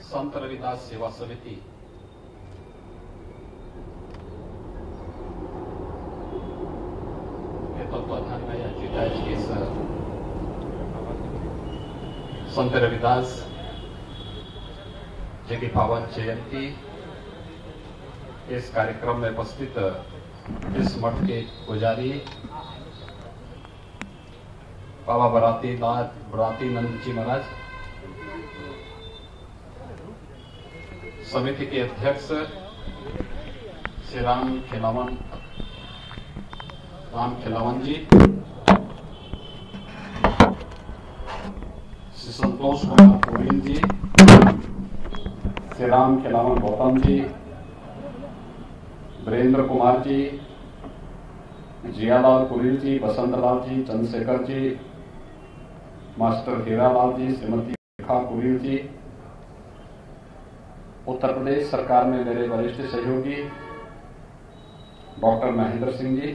संत रविदास सेवा समिति के तत्वाधान में आयोजित आज की इस संत रविदास जी की पावन जयंती इस कार्यक्रम में उपस्थित इस मठ के पुजारी बाबा बराती नंद जी महाराज, समिति के अध्यक्ष श्री राम खिलावन जी, श्री संतोष कुमार गोविंद जी, श्री राम खिलावन गौतम जी, वीरेंद्र कुमार जी, जियालाल कुरील जी, बसंतलाल जी, चंद्रशेखर जी, मास्टर हीरालाल जी, श्रीमती रेखा कुरील जी, उत्तर प्रदेश सरकार में मेरे वरिष्ठ सहयोगी डॉक्टर महेंद्र सिंह जी,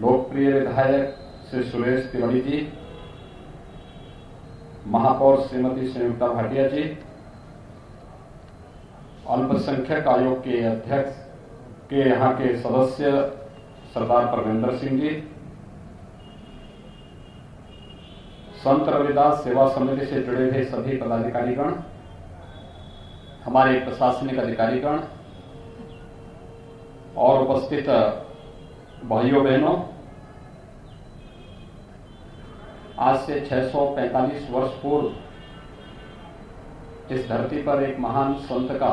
लोकप्रिय विधायक श्री सुरेश तिवारी जी, महापौर श्रीमती संयुक्ता भाटिया जी, अल्पसंख्यक आयोग के अध्यक्ष के यहाँ के सदस्य सरदार परविंदर सिंह जी, संत रविदास सेवा समिति से जुड़े हुए सभी पदाधिकारीगण, हमारे प्रशासनिक अधिकारीगण और उपस्थित भाइयों बहनों, आज से 645 वर्ष पूर्व इस धरती पर एक महान संत का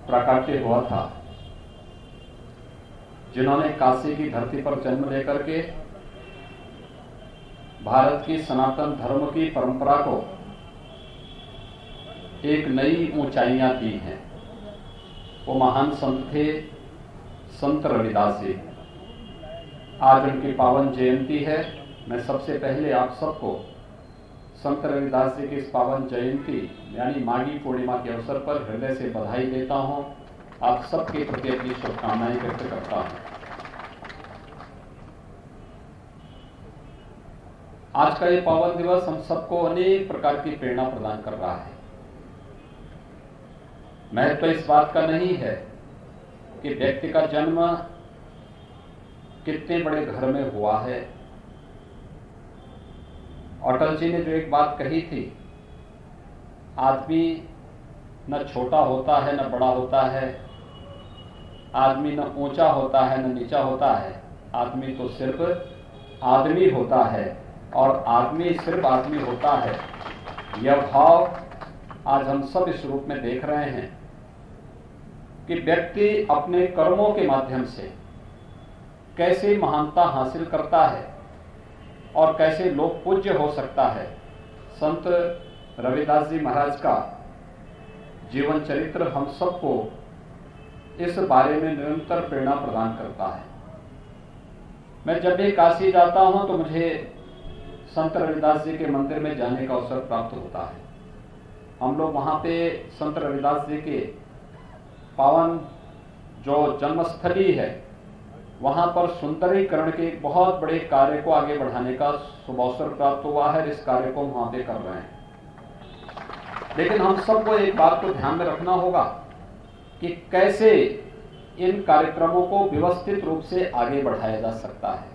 प्राकट्य हुआ था, जिन्होंने काशी की धरती पर जन्म लेकर के भारत की सनातन धर्म की परंपरा को एक नई ऊंचाइयां दी हैं। वो महान संत थे संत रविदास जी। आज उनकी पावन जयंती है। मैं सबसे पहले आप सबको संत रविदास जी की इस पावन जयंती यानी माघी पूर्णिमा के अवसर पर हृदय से बधाई देता हूं। आप सबके प्रति अपनी शुभकामनाएं व्यक्त करता हूं। आज का ये पावन दिवस हम सबको अनेक प्रकार की प्रेरणा प्रदान कर रहा है। महत्व इस बात का नहीं है कि व्यक्ति का जन्म कितने बड़े घर में हुआ है। अटल जी ने जो एक बात कही थी, आदमी न छोटा होता है न बड़ा होता है, आदमी न ऊंचा होता है न नीचा होता है, आदमी तो सिर्फ आदमी होता है और आदमी सिर्फ आदमी होता है। यह भाव आज हम सब इस रूप में देख रहे हैं कि व्यक्ति अपने कर्मों के माध्यम से कैसे महानता हासिल करता है और कैसे लोक पूज्य हो सकता है। संत रविदास जी महाराज का जीवन चरित्र हम सबको इस बारे में निरंतर प्रेरणा प्रदान करता है। मैं जब भी काशी जाता हूं तो मुझे संत रविदास जी के मंदिर में जाने का अवसर प्राप्त होता है। हम लोग वहां पे संत रविदास जी के पावन जो जन्मस्थली है वहां पर सुंदरीकरण के एक बहुत बड़े कार्य को आगे बढ़ाने का शुभ अवसर प्राप्त हुआ है। इस कार्य को हम वहां पे कर रहे हैं। लेकिन हम सबको एक बात को ध्यान में रखना होगा कि कैसे इन कार्यक्रमों को व्यवस्थित रूप से आगे बढ़ाया जा सकता है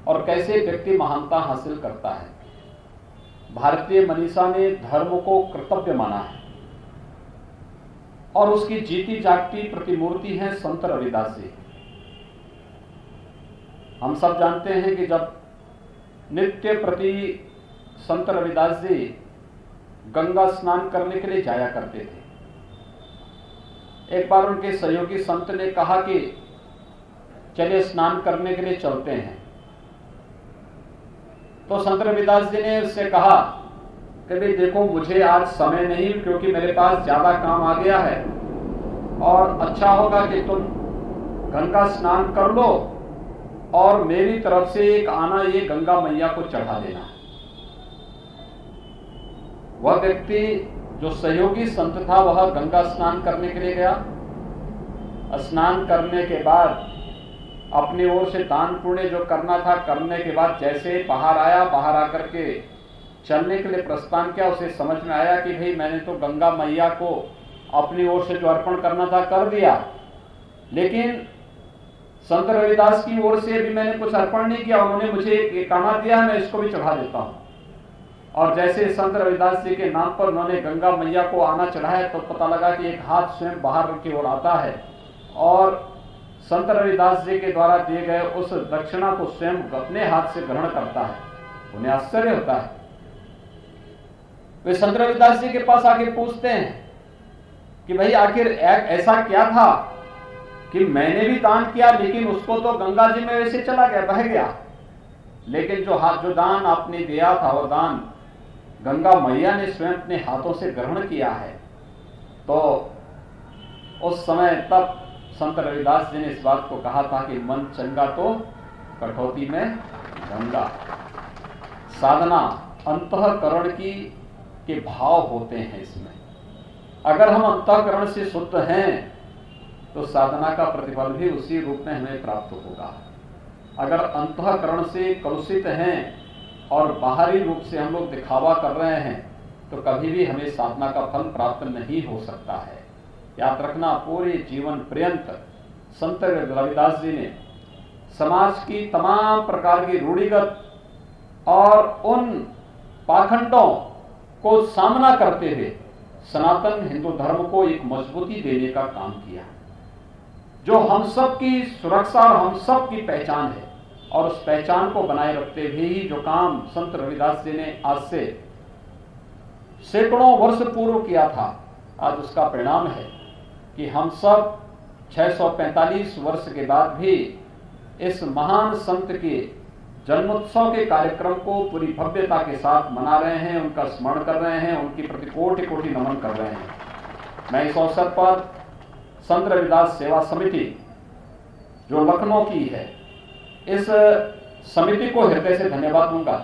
और कैसे व्यक्ति महानता हासिल करता है। भारतीय मनीषा ने धर्म को कर्तव्य माना है और उसकी जीती जागती प्रतिमूर्ति है संत रविदास जी। हम सब जानते हैं कि जब नित्य प्रति संत रविदास जी गंगा स्नान करने के लिए जाया करते थे। एक बार उनके सहयोगी संत ने कहा कि चलिए स्नान करने के लिए चलते हैं। तो संत रविदास जी ने उससे कहा कि भाई देखो, मुझे आज समय नहीं क्योंकि मेरे पास ज्यादा काम आ गया है और अच्छा होगा कि तुम गंगा स्नान कर लो और मेरी तरफ से एक आना ये गंगा मैया को चढ़ा देना। वह व्यक्ति जो सहयोगी संत था वह गंगा स्नान करने के लिए गया। स्नान करने के बाद अपनी ओर से दान पुण्य जो करना था करने के बाद जैसे बाहर आया, बाहर आकर के चलने के लिए प्रस्थान किया, उसे समझ में आया कि भाई मैंने तो गंगा मैया को अपनी ओर से जो अर्पण करना था कर दिया, लेकिन संत रविदास की ओर से भी मैंने कुछ अर्पण नहीं किया। उन्होंने मुझे एक काना दिया, मैं इसको भी चढ़ा देता हूं। और जैसे संत रविदास जी के नाम पर उन्होंने गंगा मैया को आना चढ़ाया तो पता लगा कि एक हाथ स्वयं बाहर की ओर आता है और संत रविदास जी के द्वारा दिए गए उस दक्षिणा को स्वयं अपने हाथ से ग्रहण करता है। उन्हें आश्चर्य होता है। वे संत रविदास जी के पास आके पूछते हैं कि भाई आखिर ऐसा क्या था कि मैंने भी दान किया, लेकिन उसको तो गंगा जी में वैसे चला गया, बह गया, लेकिन जो दान आपने दिया था वो दान गंगा मैया ने स्वयं अपने हाथों से ग्रहण किया है। तो उस समय तब संत रविदास जी ने इस बात को कहा था कि मन चंगा तो कठौती में गंगा। साधना अंतःकरण के भाव होते हैं इसमें। अगर हम अंतःकरण से शुद्ध हैं तो साधना का प्रतिफल भी उसी रूप में हमें प्राप्त होगा। अगर अंतःकरण से कलुषित हैं और बाहरी रूप से हम लोग दिखावा कर रहे हैं तो कभी भी हमें साधना का फल प्राप्त नहीं हो सकता है। याद रखना, पूरे जीवन पर्यंत संत रविदास जी ने समाज की तमाम प्रकार की रूढ़िगत और उन पाखंडों को सामना करते हुए सनातन हिंदू धर्म को एक मजबूती देने का काम किया, जो हम सब की सुरक्षा और हम सब की पहचान है। और उस पहचान को बनाए रखते हुए ही जो काम संत रविदास जी ने आज से सैकड़ों वर्ष पूर्व किया था, आज उसका परिणाम है कि हम सब 645 वर्ष के बाद भी इस महान संत के जन्मोत्सव के कार्यक्रम को पूरी भव्यता के साथ मना रहे हैं, उनका स्मरण कर रहे हैं, उनकी प्रति कोटि कोटि नमन कर रहे हैं। मैं इस अवसर पर संत रविदास सेवा समिति जो लखनऊ की है, इस समिति को हृदय से धन्यवाद दूंगा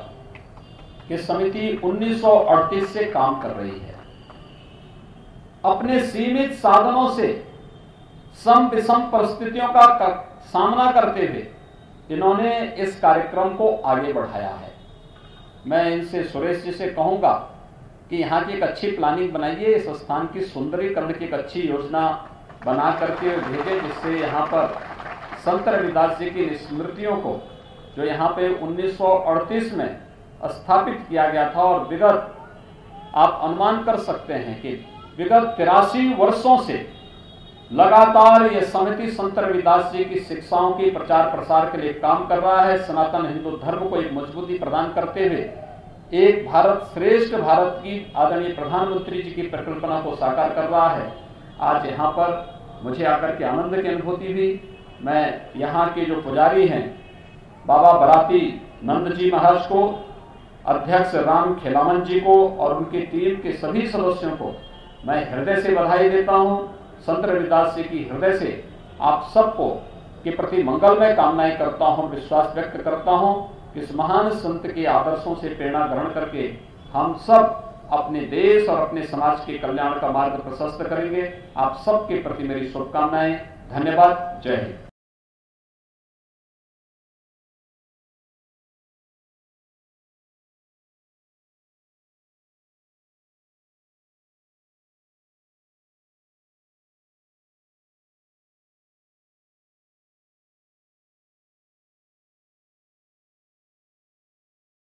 कि समिति 1938 से काम कर रही है। अपने सीमित साधनों से सम विषम परिस्थितियों का सामना करते हुए इन्होंने इस कार्यक्रम को आगे बढ़ाया है। मैं इनसे, सुरेश जी से कहूंगा कि यहाँ की एक अच्छी प्लानिंग बनाइए, इस स्थान की सुंदरीकरण की एक अच्छी योजना बना करके भेजें, जिससे यहाँ पर संत रविदास जी की स्मृतियों को जो यहाँ पे 1938 में स्थापित किया गया था, और विगत आप अनुमान कर सकते हैं कि विगत 83 वर्षों से लगातार ये समिति संत रविदास जी की शिक्षाओं की प्रचार प्रसार के लिए काम कर रहा है। सनातन हिंदू धर्म को एक मजबूती प्रदान करते हुए एक भारत श्रेष्ठ भारत की आदरणीय प्रधानमंत्री जी की परिकल्पना को साकार कर रहा है। आज यहाँ पर मुझे आकर के आनंद की अनुभूति हुई। मैं यहाँ के जो पुजारी हैं बाबा बराती नंद जी महाराज को, अध्यक्ष राम खेलावन जी को और उनकी टीम के सभी सदस्यों को मैं हृदय से बधाई देता हूँ। संत रविदास जी की हृदय से आप सबको के प्रति मंगलमय कामनाएं करता हूँ, विश्वास व्यक्त करता हूँ कि इस महान संत के आदर्शों से प्रेरणा ग्रहण करके हम सब अपने देश और अपने समाज के कल्याण का मार्ग प्रशस्त करेंगे। आप सबके प्रति मेरी शुभकामनाएं। धन्यवाद। जय हिंद।